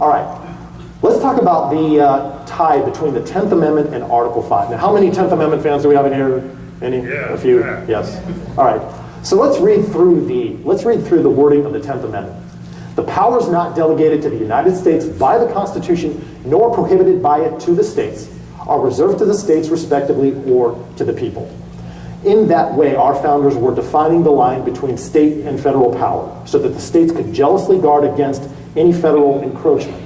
All right, let's talk about the tie between the 10th Amendment and Article 5. Now, how many 10th Amendment fans do we have in here? Any? Yeah, a few? yeah. Yes. All right. So let's read through the wording of the 10th Amendment. The powers not delegated to the United States by the Constitution, nor prohibited by it to the states, are reserved to the states respectively or to the people. In that way, our founders were defining the line between state and federal power so that the states could jealously guard against any federal encroachment.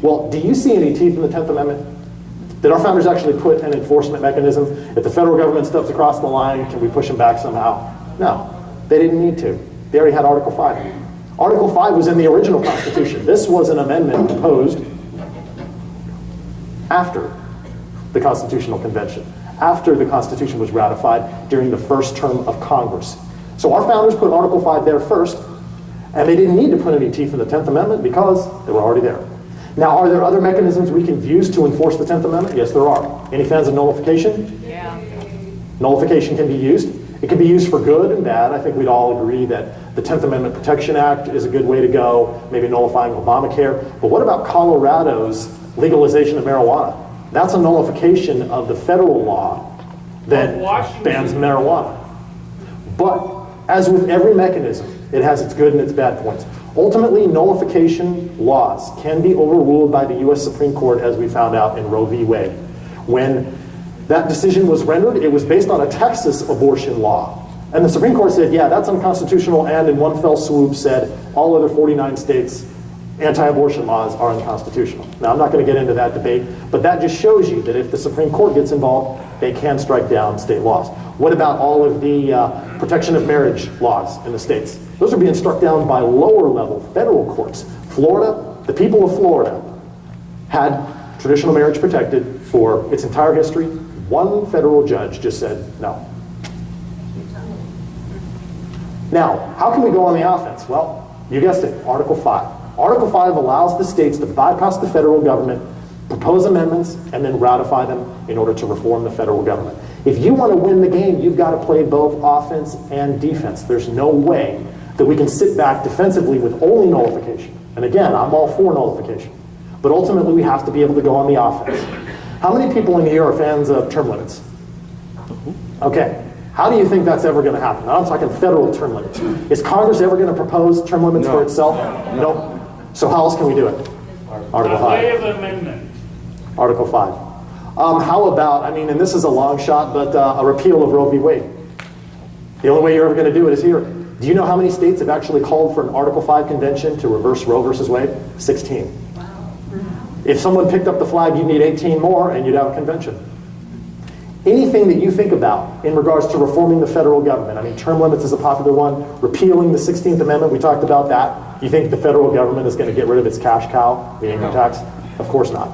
Well, do you see any teeth in the 10th Amendment? Did our founders actually put an enforcement mechanism? If the federal government steps across the line, can we push them back somehow? No, they didn't need to. They already had Article 5. Article 5 was in the original Constitution. This was an amendment proposed after the Constitutional Convention, after the Constitution was ratified during the first term of Congress. So our founders put Article 5 there first, and they didn't need to put any teeth in the 10th Amendment because they were already there. Now, are there other mechanisms we can use to enforce the 10th Amendment? Yes, there are. Any fans of nullification? Yeah. Nullification can be used. It can be used for good and bad. I think we'd all agree that the 10th Amendment Protection Act is a good way to go, maybe nullifying Obamacare. But what about Colorado's legalization of marijuana? That's a nullification of the federal law that bans marijuana. But as with every mechanism, it has its good and its bad points. Ultimately, nullification laws can be overruled by the U.S. Supreme Court, as we found out in Roe v. Wade. When that decision was rendered, it was based on a Texas abortion law. And the Supreme Court said, yeah, that's unconstitutional, and in one fell swoop said all other 49 states' anti-abortion laws are unconstitutional. Now, I'm not going to get into that debate, but that just shows you that if the Supreme Court gets involved, they can strike down state laws. What about all of the protection of marriage laws in the states? Those are being struck down by lower level federal courts. Florida, the people of Florida had traditional marriage protected for its entire history. One federal judge just said no. Now, how can we go on the offense? Well, you guessed it, Article 5. Article 5 allows the states to bypass the federal government, propose amendments, and then ratify them in order to reform the federal government. If you want to win the game, you've got to play both offense and defense. There's no way that we can sit back defensively with only nullification. And again, I'm all for nullification. But ultimately, we have to be able to go on the offense. How many people in here are fans of term limits? Okay. How do you think that's ever going to happen? Now I'm talking federal term limits. Is Congress ever going to propose term limits for itself? No. So how else can we do it? Article 5. Amendment. Article 5. How about, and this is a long shot, but a repeal of Roe v. Wade. The only way you're ever going to do it is here. Do you know how many states have actually called for an Article 5 convention to reverse Roe versus Wade? 16. If someone picked up the flag, you'd need 18 more, and you'd have a convention. Anything that you think about in regards to reforming the federal government, term limits is a popular one, repealing the 16th Amendment, we talked about that. You think the federal government is going to get rid of its cash cow, the income tax? Of course not.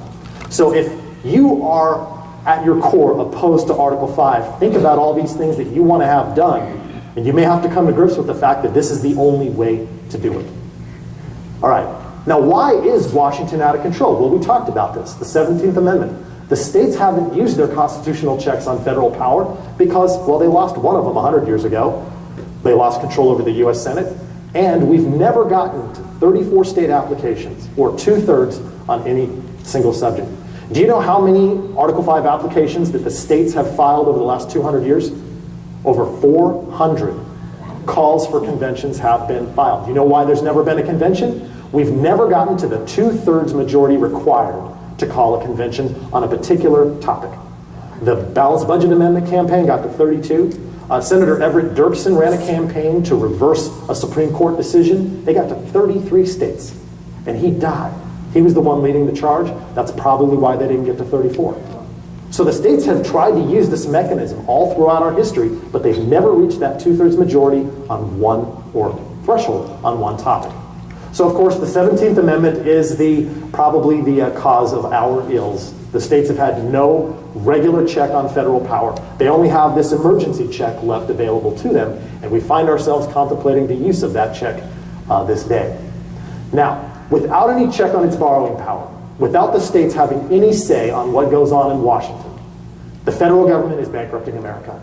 So if you are, at your core, opposed to Article 5, think about all these things that you want to have done, and you may have to come to grips with the fact that this is the only way to do it. All right. Now, why is Washington out of control? Well, we talked about this, the 17th Amendment. The states haven't used their constitutional checks on federal power because, well, they lost one of them 100 years ago. They lost control over the U.S. Senate. And we've never gotten to 34 state applications, or 2/3 on any single subject. Do you know how many Article 5 applications that the states have filed over the last 200 years? Over 400 calls for conventions have been filed. Do you know why there's never been a convention? We've never gotten to the 2/3 majority required to call a convention on a particular topic. The Balanced Budget Amendment campaign got to 32. Senator Everett Dirksen ran a campaign to reverse a Supreme Court decision. They got to 33 states, and he died. He was the one leading the charge. That's probably why they didn't get to 34. So the states have tried to use this mechanism all throughout our history, but they've never reached that 2/3 majority on one, or threshold on one topic. So of course the 17th Amendment is probably the cause of our ills. The states have had no regular check on federal power. They only have this emergency check left available to them, and we find ourselves contemplating the use of that check this day. Now, without any check on its borrowing power, without the states having any say on what goes on in Washington, the federal government is bankrupting America.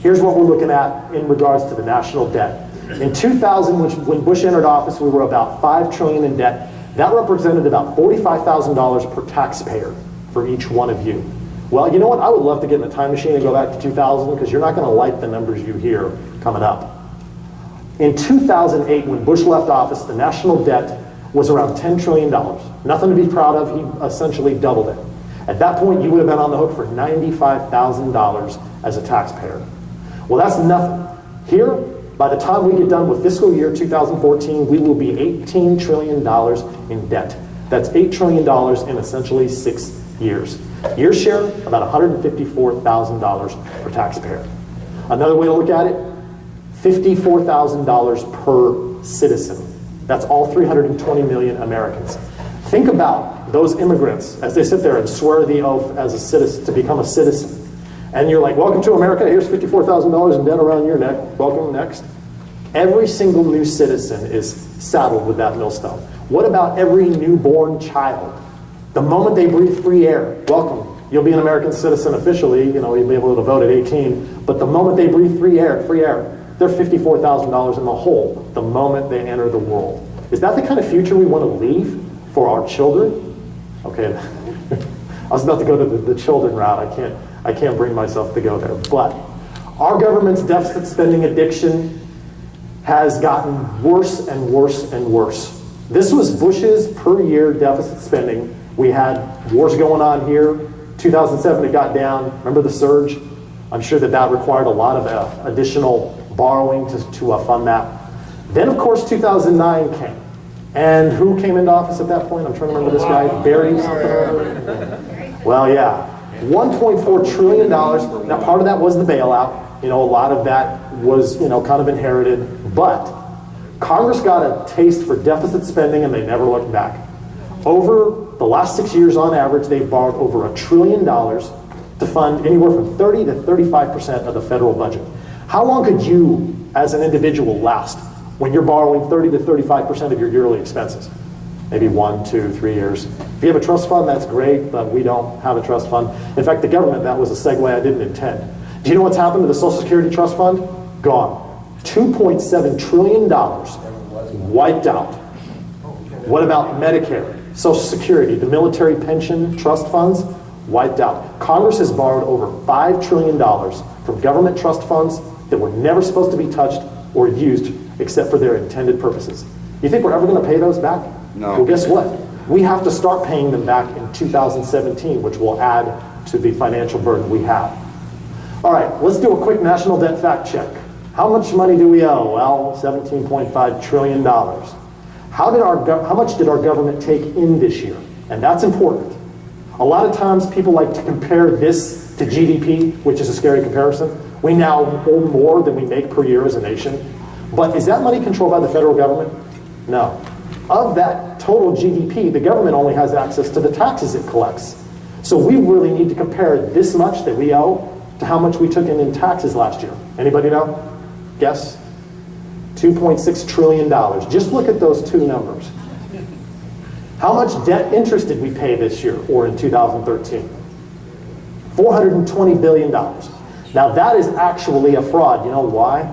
Here's what we're looking at in regards to the national debt. In 2000, when Bush entered office, we were about $5 trillion in debt. That represented about $45,000 per taxpayer for each one of you. Well, you know what? I would love to get in a time machine and go back to 2000 because you're not going to like the numbers you hear coming up. In 2008, when Bush left office, the national debt was around $10 trillion. Nothing to be proud of. He essentially doubled it. At that point, you would have been on the hook for $95,000 as a taxpayer. Well, that's nothing. Here, by the time we get done with fiscal year 2014, we will be $18 trillion in debt. That's $8 trillion in essentially 6 years. Your share, about $154,000 per taxpayer. Another way to look at it, $54,000 per citizen. That's all 320 million Americans. Think about those immigrants as they sit there and swear the oath as a citizen to become a citizen. And you're like, welcome to America, here's $54,000 in debt around your neck, welcome, next. Every single new citizen is saddled with that millstone. What about every newborn child? The moment they breathe free air, welcome. You'll be an American citizen officially, you'll be able to vote at 18, but the moment they breathe free air, they're $54,000 in the hole the moment they enter the world. Is that the kind of future we want to leave for our children? Okay, I was about to go to the children route. I can't bring myself to go there. But our government's deficit spending addiction has gotten worse and worse and worse. This was Bush's per year deficit spending. We had wars going on here. 2007 it got down. Remember the surge? I'm sure that required a lot of additional borrowing to fund that. Then of course 2009 came. And who came into office at that point? I'm trying to remember this guy, Barry something or other. Well, yeah, $1.4 trillion. Now part of that was the bailout. A lot of that was, kind of inherited. But Congress got a taste for deficit spending and they never looked back. Over the last 6 years on average, they've borrowed over $1 trillion to fund anywhere from 30 to 35% of the federal budget. How long could you, as an individual, last when you're borrowing 30 to 35% of your yearly expenses? Maybe 1, 2, 3 years. If you have a trust fund, that's great, but we don't have a trust fund. In fact, the government, that was a segue I didn't intend. Do you know what's happened to the Social Security Trust Fund? Gone. $2.7 trillion wiped out. What about Medicare, Social Security, the military pension trust funds? Wiped out. Congress has borrowed over $5 trillion from government trust funds that were never supposed to be touched or used except for their intended purposes. You think we're ever going to pay those back? No. Well, guess what? We have to start paying them back in 2017, which will add to the financial burden we have. All right, let's do a quick national debt fact check. How much money do we owe? Well, $17.5 trillion. How much did our government take in this year? And that's important. A lot of times people like to compare this to GDP, which is a scary comparison. We now owe more than we make per year as a nation. But is that money controlled by the federal government? No. Of that total GDP, the government only has access to the taxes it collects. So we really need to compare this much that we owe to how much we took in taxes last year. Anybody know? Guess? $2.6 trillion. Just look at those two numbers. How much debt interest did we pay this year or in 2013? $420 billion. Now that is actually a fraud. You know why?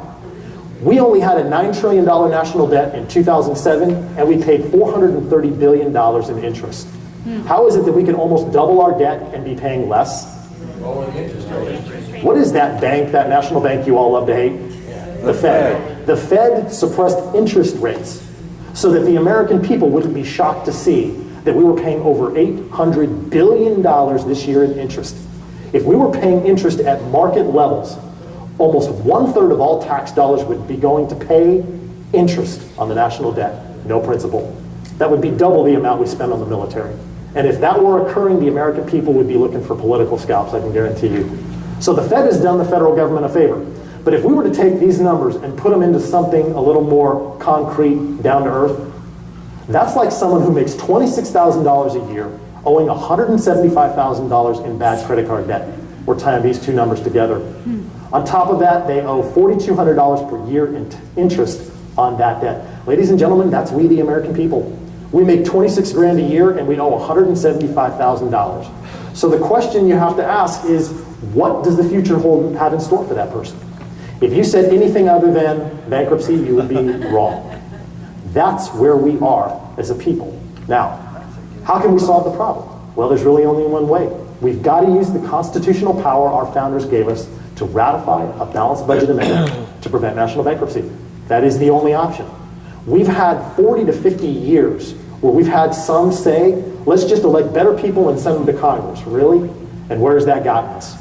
We only had a $9 trillion national debt in 2007 and we paid $430 billion in interest. How is it that we can almost double our debt and be paying less? What is that bank, that national bank you all love to hate? The Fed. The Fed suppressed interest rates so that the American people wouldn't be shocked to see that we were paying over $800 billion this year in interest. If we were paying interest at market levels, almost 1/3 of all tax dollars would be going to pay interest on the national debt, no principal. That would be double the amount we spend on the military. And if that were occurring, the American people would be looking for political scalps, I can guarantee you. So the Fed has done the federal government a favor. But if we were to take these numbers and put them into something a little more concrete, down to earth, that's like someone who makes $26,000 a year owing $175,000 in bad credit card debt. We're tying these two numbers together. On top of that, they owe $4,200 per year in interest on that debt. Ladies and gentlemen, that's we the American people. We make 26 grand a year and we owe $175,000. So the question you have to ask is, what does the future have in store for that person? If you said anything other than bankruptcy, you would be wrong. That's where we are as a people. Now, how can we solve the problem? Well, there's really only one way. We've got to use the constitutional power our founders gave us to ratify a balanced budget amendment to prevent national bankruptcy. That is the only option. We've had 40 to 50 years where we've had some say, let's just elect better people and send them to Congress. Really? And where's that gotten us?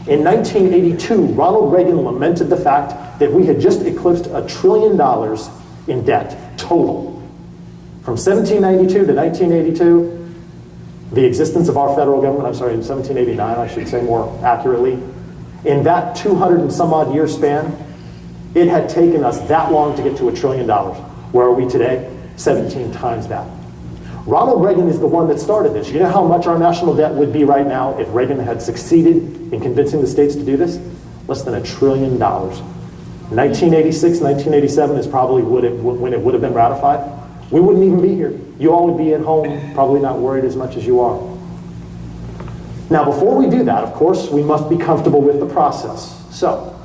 In 1982, Ronald Reagan lamented the fact that we had just eclipsed $1 trillion in debt, total. From 1792 to 1982, the existence of our federal government, I'm sorry, in 1789, I should say more accurately, in that 200 and some odd year span, it had taken us that long to get to $1 trillion. Where are we today? 17 times that. Ronald Reagan is the one that started this. You know how much our national debt would be right now if Reagan had succeeded in convincing the states to do this? Less than $1 trillion. 1986, 1987 is probably when it would have been ratified. We wouldn't even be here. You all would be at home, probably not worried as much as you are. Now, before we do that, of course, we must be comfortable with the process. So,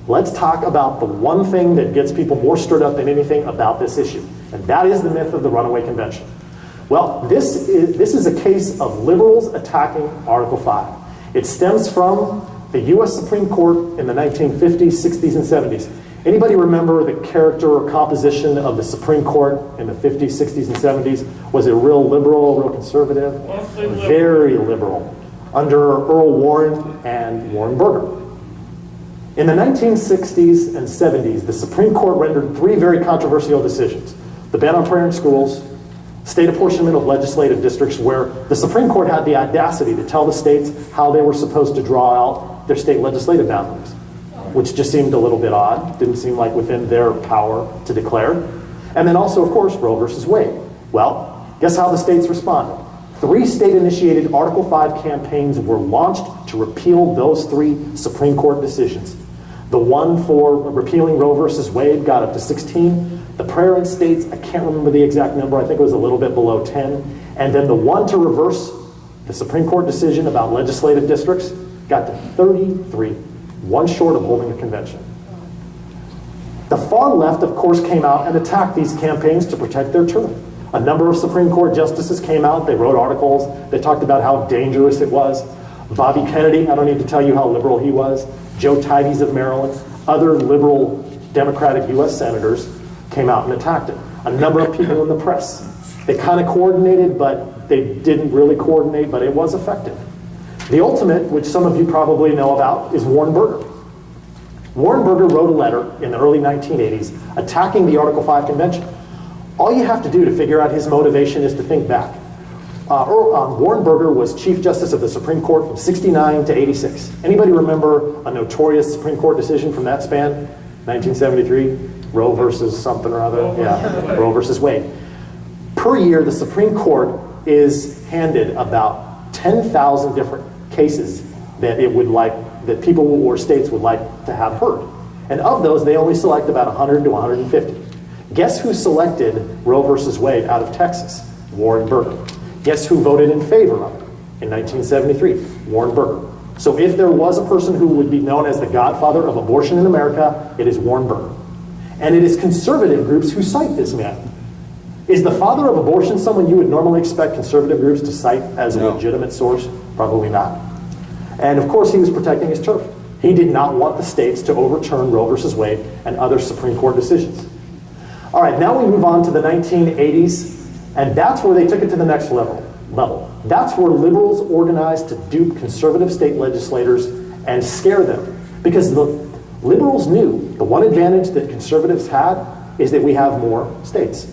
let's talk about the one thing that gets people more stirred up than anything about this issue, and that is the myth of the runaway convention. Well, this is a case of liberals attacking Article 5. It stems from the U.S. Supreme Court in the 1950s, 60s, and 70s. Anybody remember the character or composition of the Supreme Court in the 50s, 60s, and 70s? Was it real liberal, real conservative? Very liberal, under Earl Warren and Warren Burger. In the 1960s and 70s, the Supreme Court rendered three very controversial decisions. The ban on prayer in schools, state apportionment of legislative districts, where the Supreme Court had the audacity to tell the states how they were supposed to draw out their state legislative boundaries, which just seemed a little bit odd, didn't seem like within their power to declare. And then also, of course, Roe versus Wade. Well, guess how the states responded? 3 state-initiated Article 5 campaigns were launched to repeal those 3 Supreme Court decisions. The one for repealing Roe versus Wade got up to 16. The prayer in states, I can't remember the exact number, I think it was a little bit below 10. And then the one to reverse the Supreme Court decision about legislative districts got to 33, one short of holding a convention. The far left, of course, came out and attacked these campaigns to protect their turf. A number of Supreme Court justices came out, they wrote articles, they talked about how dangerous it was. Bobby Kennedy, I don't need to tell you how liberal he was. Joe Tides of Maryland, other liberal Democratic U.S. senators came out and attacked it. A number of people in the press. They kind of coordinated, but they didn't really coordinate, but it was effective. The ultimate, which some of you probably know about, is Warren Burger. Warren Burger wrote a letter in the early 1980s attacking the Article 5 convention. All you have to do to figure out his motivation is to think back. Warren Burger was Chief Justice of the Supreme Court from 69 to 86. Anybody remember a notorious Supreme Court decision from that span? 1973, Roe versus something or other? Yeah, Roe versus Wade. Per year, the Supreme Court is handed about 10,000 different cases that that people or states would like to have heard. And of those, they only select about 100 to 150. Guess who selected Roe versus Wade out of Texas? Warren Burger. Guess who voted in favor of it in 1973? Warren Burger. So if there was a person who would be known as the godfather of abortion in America, it is Warren Burger. And it is conservative groups who cite this man. Is the father of abortion someone you would normally expect conservative groups to cite as a legitimate source? Probably not. And of course he was protecting his turf. He did not want the states to overturn Roe versus Wade and other Supreme Court decisions. All right, now we move on to the 1980s, and that's where they took it to the next level. That's where liberals organized to dupe conservative state legislators and scare them. Because the liberals knew the one advantage that conservatives had is that we have more states.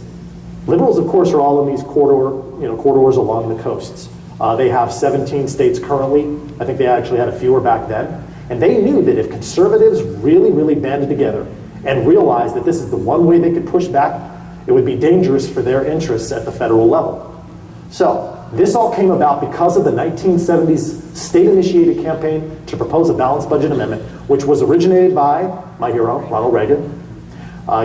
Liberals, of course, are all in these corridors along the coasts. They have 17 states currently. I think they actually had a fewer back then. And they knew that if conservatives really, really banded together and realized that this is the one way they could push back, it would be dangerous for their interests at the federal level. So this all came about because of the 1970s state-initiated campaign to propose a balanced budget amendment, which was originated by my hero, Ronald Reagan.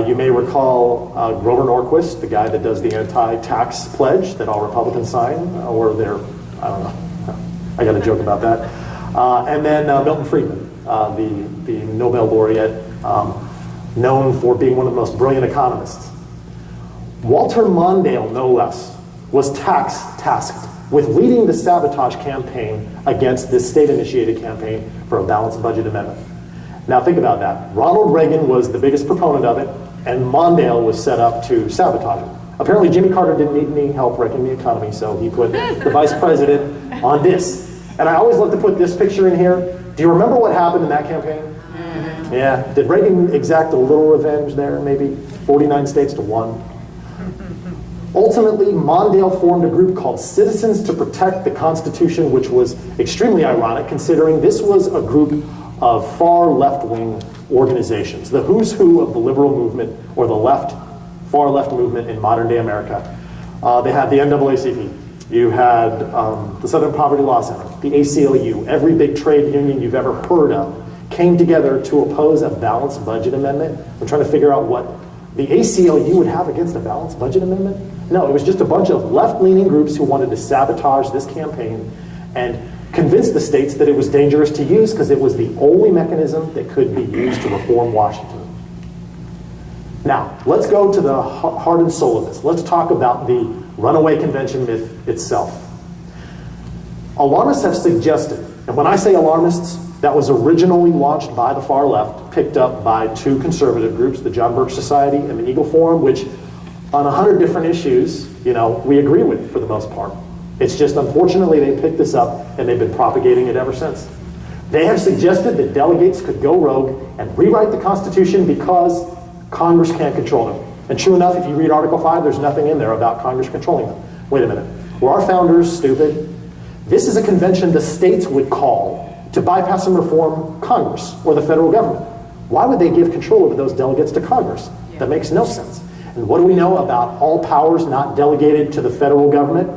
You may recall Grover Norquist, the guy that does the anti-tax pledge that all Republicans sign, or their, I don't know, I got a joke about that. And then Milton Friedman, the Nobel laureate, known for being one of the most brilliant economists. Walter Mondale, no less, was tasked with leading the sabotage campaign against this state-initiated campaign for a balanced budget amendment. Now think about that. Ronald Reagan was the biggest proponent of it, and Mondale was set up to sabotage it. Apparently Jimmy Carter didn't need any help wrecking the economy, so he put the vice president on this. And I always love to put this picture in here. Do you remember what happened in that campaign? Mm-hmm. Yeah, did Reagan exact a little revenge there, maybe? 49 states to 1. Ultimately, Mondale formed a group called Citizens to Protect the Constitution, which was extremely ironic considering this was a group of far left-wing organizations, the who's who of the liberal movement or the far left movement in modern day America. They had the NAACP, you had the Southern Poverty Law Center, the ACLU, every big trade union you've ever heard of came together to oppose a balanced budget amendment. I'm trying to figure out what the ACLU would have against a balanced budget amendment. No, it was just a bunch of left-leaning groups who wanted to sabotage this campaign and convince the states that it was dangerous to use because it was the only mechanism that could be used to reform Washington. Now, let's go to the heart and soul of this. Let's talk about the runaway convention myth itself. Alarmists have suggested, and when I say alarmists, that was originally launched by the far left, picked up by 2 conservative groups, the John Birch Society and the Eagle Forum, which on 100 different issues, we agree with for the most part. It's just unfortunately they picked this up and they've been propagating it ever since. They have suggested that delegates could go rogue and rewrite the Constitution because Congress can't control them. And true enough, if you read Article 5, there's nothing in there about Congress controlling them. Wait a minute. Were our founders stupid? This is a convention the states would call to bypass and reform Congress or the federal government. Why would they give control over those delegates to Congress? That makes no sense. And what do we know about all powers not delegated to the federal government?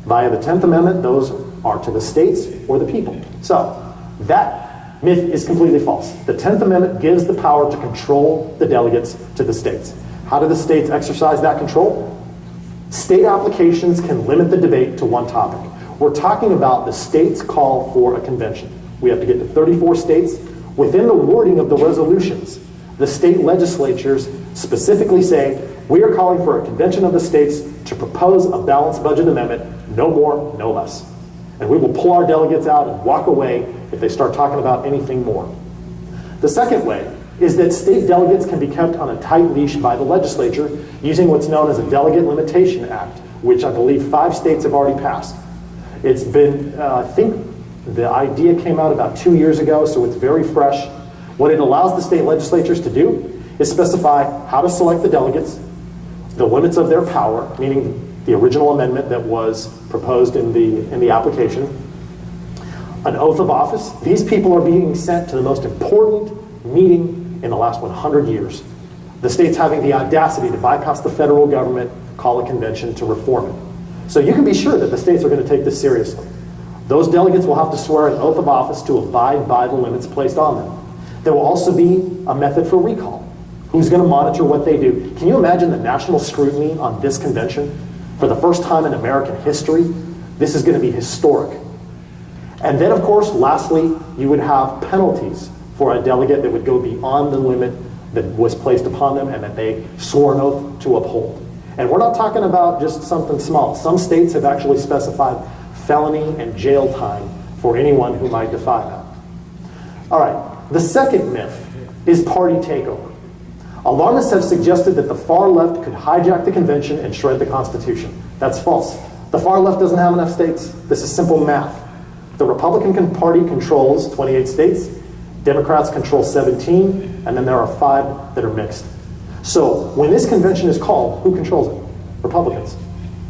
Via the 10th Amendment, those are to the states or the people. So that myth is completely false. The 10th Amendment gives the power to control the delegates to the states. How do the states exercise that control? State applications can limit the debate to one topic. We're talking about the states' call for a convention. We have to get to 34 states. Within the wording of the resolutions, the state legislatures specifically say, we are calling for a convention of the states to propose a balanced budget amendment, no more, no less. And we will pull our delegates out and walk away if they start talking about anything more. The second way is that state delegates can be kept on a tight leash by the legislature using what's known as a Delegate Limitation Act, which I believe 5 states have already passed. It's been, I think the idea came out about 2 years ago, so it's very fresh. What it allows the state legislatures to do is specify how to select the delegates, the limits of their power, meaning the original amendment that was proposed in the application, an oath of office. These people are being sent to the most important meeting in the last 100 years. The state's having the audacity to bypass the federal government, call a convention to reform it. So you can be sure that the states are going to take this seriously. Those delegates will have to swear an oath of office to abide by the limits placed on them. There will also be a method for recall. Who's going to monitor what they do? Can you imagine the national scrutiny on this convention? For the first time in American history, this is going to be historic. And then, of course, lastly, you would have penalties for a delegate that would go beyond the limit that was placed upon them and that they swore an oath to uphold. And we're not talking about just something small. Some states have actually specified felony and jail time for anyone who might defy that. All right, the second myth is party takeover. Alarmists have suggested that the far left could hijack the convention and shred the Constitution. That's false. The far left doesn't have enough states. This is simple math. The Republican Party controls 28 states, Democrats control 17, and then there are 5 that are mixed. So when this convention is called, who controls it? Republicans.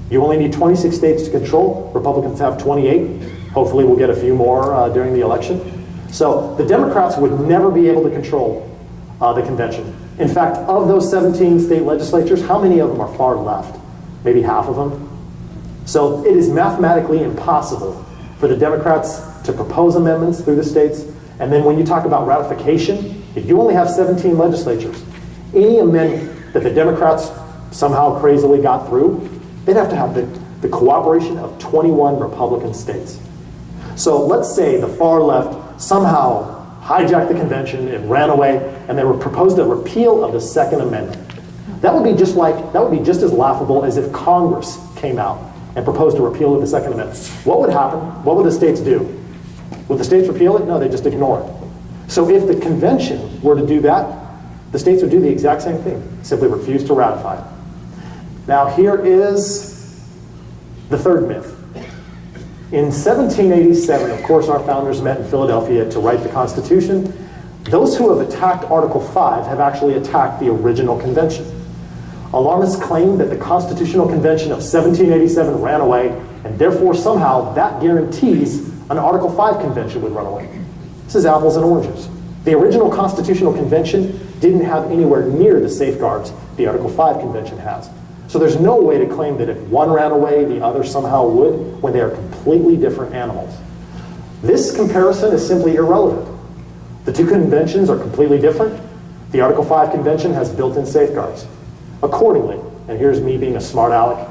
You only need 26 states to control. Republicans have 28. Hopefully we'll get a few more during the election. So the Democrats would never be able to control the convention. In fact, of those 17 state legislatures, how many of them are far left? Maybe half of them. So it is mathematically impossible for the Democrats to propose amendments through the states. And then when you talk about ratification, if you only have 17 legislatures, any amendment that the Democrats somehow crazily got through, they'd have to have the cooperation of 21 Republican states. So let's say the far left somehow hijacked the convention and ran away, and they proposed a repeal of the Second Amendment. That would be just as laughable as if Congress came out and proposed a repeal of the Second Amendment, what would happen? What would the states do? Would the states repeal it? No, they just ignore it. So if the convention were to do that, the states would do the exact same thing, simply refuse to ratify it. Now here is the third myth. In 1787, of course, our founders met in Philadelphia to write the Constitution. Those who have attacked Article 5 have actually attacked the original convention. Alarmists claim that the Constitutional Convention of 1787 ran away, and therefore somehow that guarantees an Article 5 convention would run away. This is apples and oranges. The original Constitutional Convention didn't have anywhere near the safeguards the Article 5 convention has. So there's no way to claim that if one ran away, the other somehow would, when they are completely different animals. This comparison is simply irrelevant. The two conventions are completely different. The Article 5 convention has built-in safeguards. Accordingly, and here's me being a smart aleck,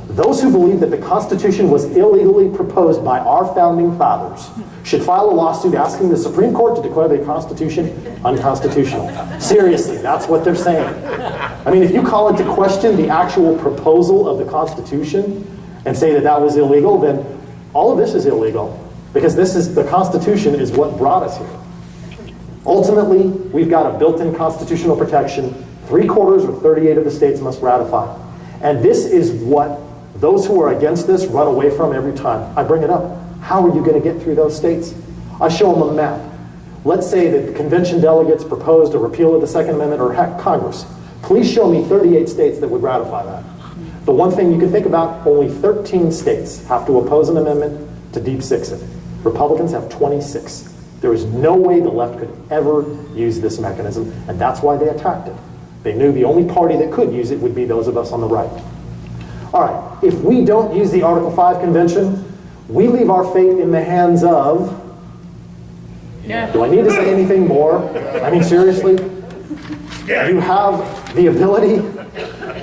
those who believe that the Constitution was illegally proposed by our founding fathers should file a lawsuit asking the Supreme Court to declare the Constitution unconstitutional. Seriously, that's what they're saying. I mean, if you call into question the actual proposal of the Constitution and say that that was illegal, then all of this is illegal, because the Constitution is what brought us here. Ultimately, we've got a built-in constitutional protection. 3/4 or 38 of the states must ratify. And this is what those who are against this run away from every time I bring it up. How are you going to get through those states? I show them a map. Let's say that the convention delegates proposed a repeal of the Second Amendment, or heck, Congress. Please show me 38 states that would ratify that. The one thing you can think about, only 13 states have to oppose an amendment to Deep Six it. Republicans have 26. There is no way the left could ever use this mechanism, and that's why they attacked it. They knew the only party that could use it would be those of us on the right. All right, if we don't use the Article 5 convention, we leave our fate in the hands of... Do I need to say anything more? I mean, seriously? You have the ability,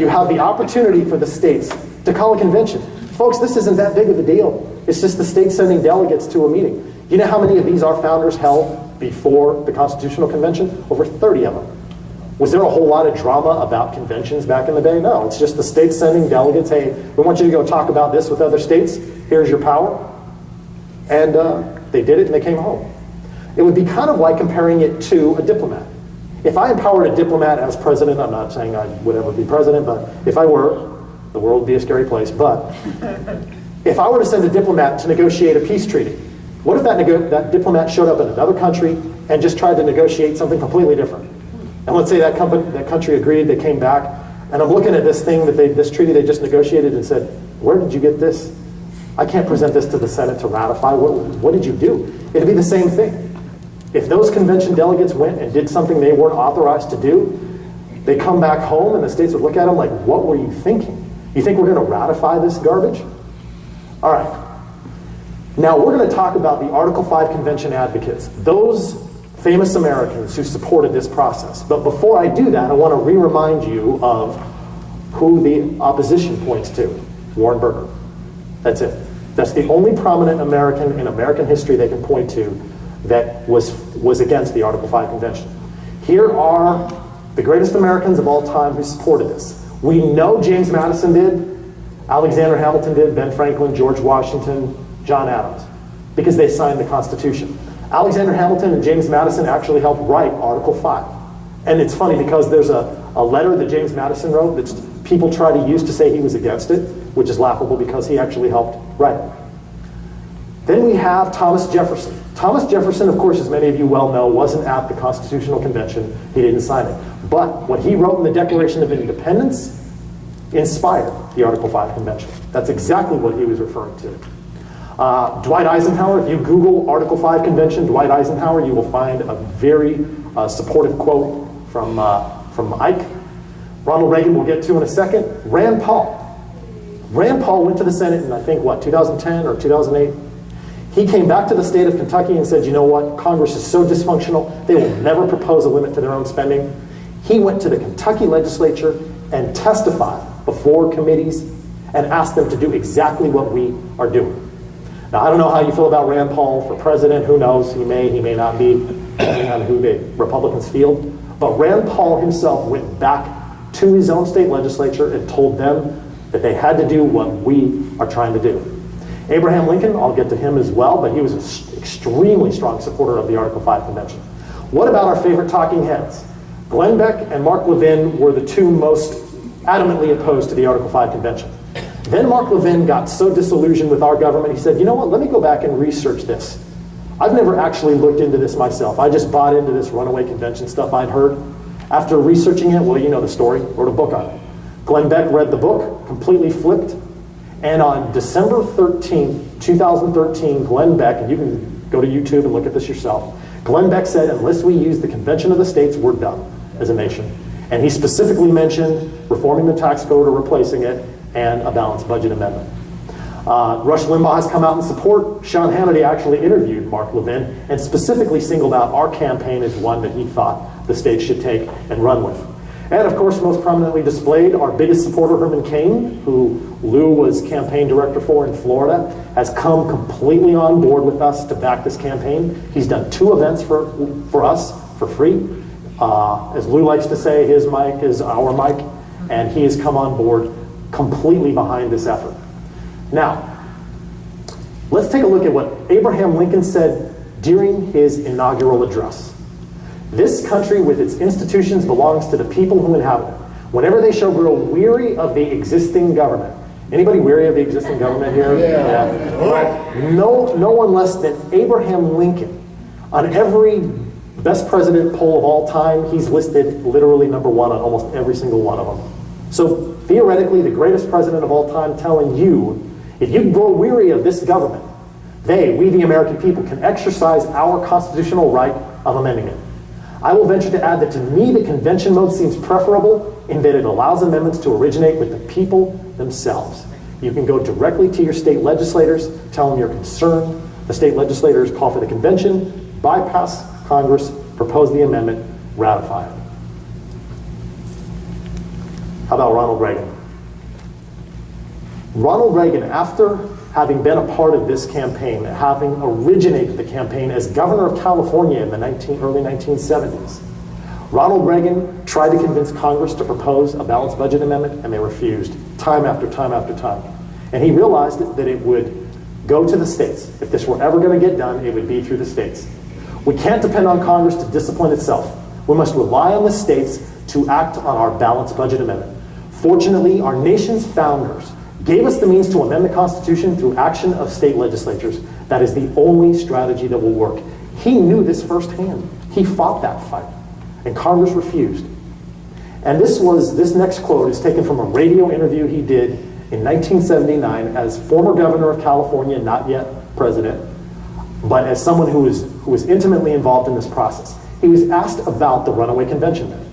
you have the opportunity for the states to call a convention. Folks, this isn't that big of a deal. It's just the states sending delegates to a meeting. You know how many of these our founders held before the Constitutional Convention? Over 30 of them. Was there a whole lot of drama about conventions back in the day? No, it's just the states sending delegates. Hey, we want you to go talk about this with other states. Here's your power. And they did it and they came home. It would be kind of like comparing it to a diplomat. If I empowered a diplomat as president, I'm not saying I would ever be president, but if I were, the world would be a scary place. But if I were to send a diplomat to negotiate a peace treaty, what if that diplomat showed up in another country and just tried to negotiate something completely different? And let's say that country agreed, they came back, and I'm looking at this thing, this treaty they just negotiated, and said, where did you get this? I can't present this to the Senate to ratify. What did you do? It'd be the same thing. If those convention delegates went and did something they weren't authorized to do, they come back home and the states would look at them like, what were you thinking? You think we're going to ratify this garbage? All right. Now we're going to talk about the Article 5 convention advocates, those famous Americans who supported this process. But before I do that, I want to re-remind you of who the opposition points to. Warren Burger. That's it. That's the only prominent American in American history they can point to that was against the Article 5 convention. Here are the greatest Americans of all time who supported this. We know James Madison did, Alexander Hamilton did, Ben Franklin, George Washington, John Adams, because they signed the Constitution. Alexander Hamilton and James Madison actually helped write Article 5. And it's funny because there's a letter that James Madison wrote that people try to use to say he was against it, which is laughable because he actually helped write it. Then we have Thomas Jefferson. Thomas Jefferson, of course, as many of you well know, wasn't at the Constitutional Convention. He didn't sign it. But what he wrote in the Declaration of Independence inspired the Article 5 Convention. That's exactly what he was referring to. Dwight Eisenhower, if you Google Article 5 Convention, Dwight Eisenhower, you will find a very supportive quote from Ike. Ronald Reagan we'll get to in a second. Rand Paul. Rand Paul went to the Senate in, I think, 2010 or 2008? He came back to the state of Kentucky and said, you know what, Congress is so dysfunctional, they will never propose a limit to their own spending. He went to the Kentucky legislature and testified before committees and asked them to do exactly what we are doing. Now, I don't know how you feel about Rand Paul for president. Who knows? He may not be, depending on who the Republicans field. But Rand Paul himself went back to his own state legislature and told them that they had to do what we are trying to do. Abraham Lincoln, I'll get to him as well, but he was an extremely strong supporter of the Article 5 Convention. What about our favorite talking heads? Glenn Beck and Mark Levin were the two most adamantly opposed to the Article 5 Convention. Then Mark Levin got so disillusioned with our government, he said, you know what, let me go back and research this. I've never actually looked into this myself. I just bought into this runaway convention stuff I'd heard. After researching it, well, you know the story, wrote a book on it. Glenn Beck read the book, completely flipped, and on December 13th, 2013, Glenn Beck, and you can go to YouTube and look at this yourself, Glenn Beck said, unless we use the Convention of the States, we're done as a nation. And he specifically mentioned reforming the tax code or replacing it and a balanced budget amendment. Rush Limbaugh has come out in support. Sean Hannity actually interviewed Mark Levin and specifically singled out our campaign as one that he thought the state should take and run with. And of course, most prominently displayed, our biggest supporter, Herman Cain, who Lou was campaign director for in Florida, has come completely on board with us to back this campaign. He's done 2 events for us for free. As Lou likes to say, his mic is our mic, and he has come on board completely behind this effort. Now, let's take a look at what Abraham Lincoln said during his inaugural address. This country with its institutions belongs to the people who inhabit it. Whenever they shall grow weary of the existing government. Anybody weary of the existing government here? Yeah. No one less than Abraham Lincoln. On every best president poll of all time, he's listed literally #1 on almost every single one of them. So theoretically, the greatest president of all time telling you, if you grow weary of this government, we the American people, can exercise our constitutional right of amending it. I will venture to add that to me, the convention mode seems preferable in that it allows amendments to originate with the people themselves. You can go directly to your state legislators, tell them your concern. The state legislators call for the convention, bypass Congress, propose the amendment, ratify it. How about Ronald Reagan? Ronald Reagan, after having been a part of this campaign, having originated the campaign as governor of California in the early 1970s, Ronald Reagan tried to convince Congress to propose a balanced budget amendment, and they refused time after time after time. And he realized that it would go to the states. If this were ever going to get done, it would be through the states. We can't depend on Congress to discipline itself. We must rely on the states to act on our balanced budget amendment. Fortunately, our nation's founders gave us the means to amend the Constitution through action of state legislatures. That is the only strategy that will work. He knew this firsthand. He fought that fight, and Congress refused. And this next quote is taken from a radio interview he did in 1979 as former governor of California, not yet president, but as someone who was intimately involved in this process. He was asked about the runaway convention myth.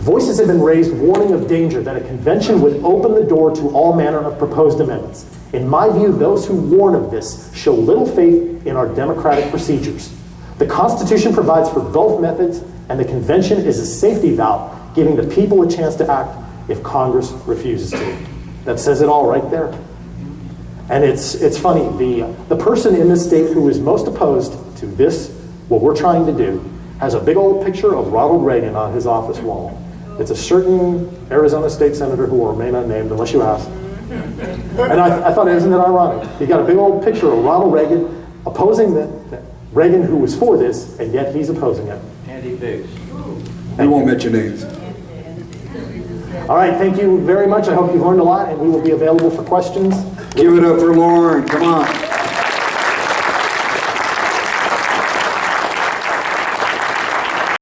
Voices have been raised warning of danger that a convention would open the door to all manner of proposed amendments. In my view, those who warn of this show little faith in our democratic procedures. The Constitution provides for both methods, and the convention is a safety valve, giving the people a chance to act if Congress refuses to. That says it all right there. And it's funny, the person in this state who is most opposed to this, what we're trying to do, has a big old picture of Ronald Reagan on his office wall. It's a certain Arizona state senator who will remain unnamed unless you ask. And I thought, isn't it ironic? You got a big old picture of Ronald Reagan opposing the Reagan who was for this, and yet he's opposing it. Andy Biggs. We won't mention names. All right, thank you very much. I hope you've learned a lot, and we will be available for questions. Give it up for Lauren. Come on.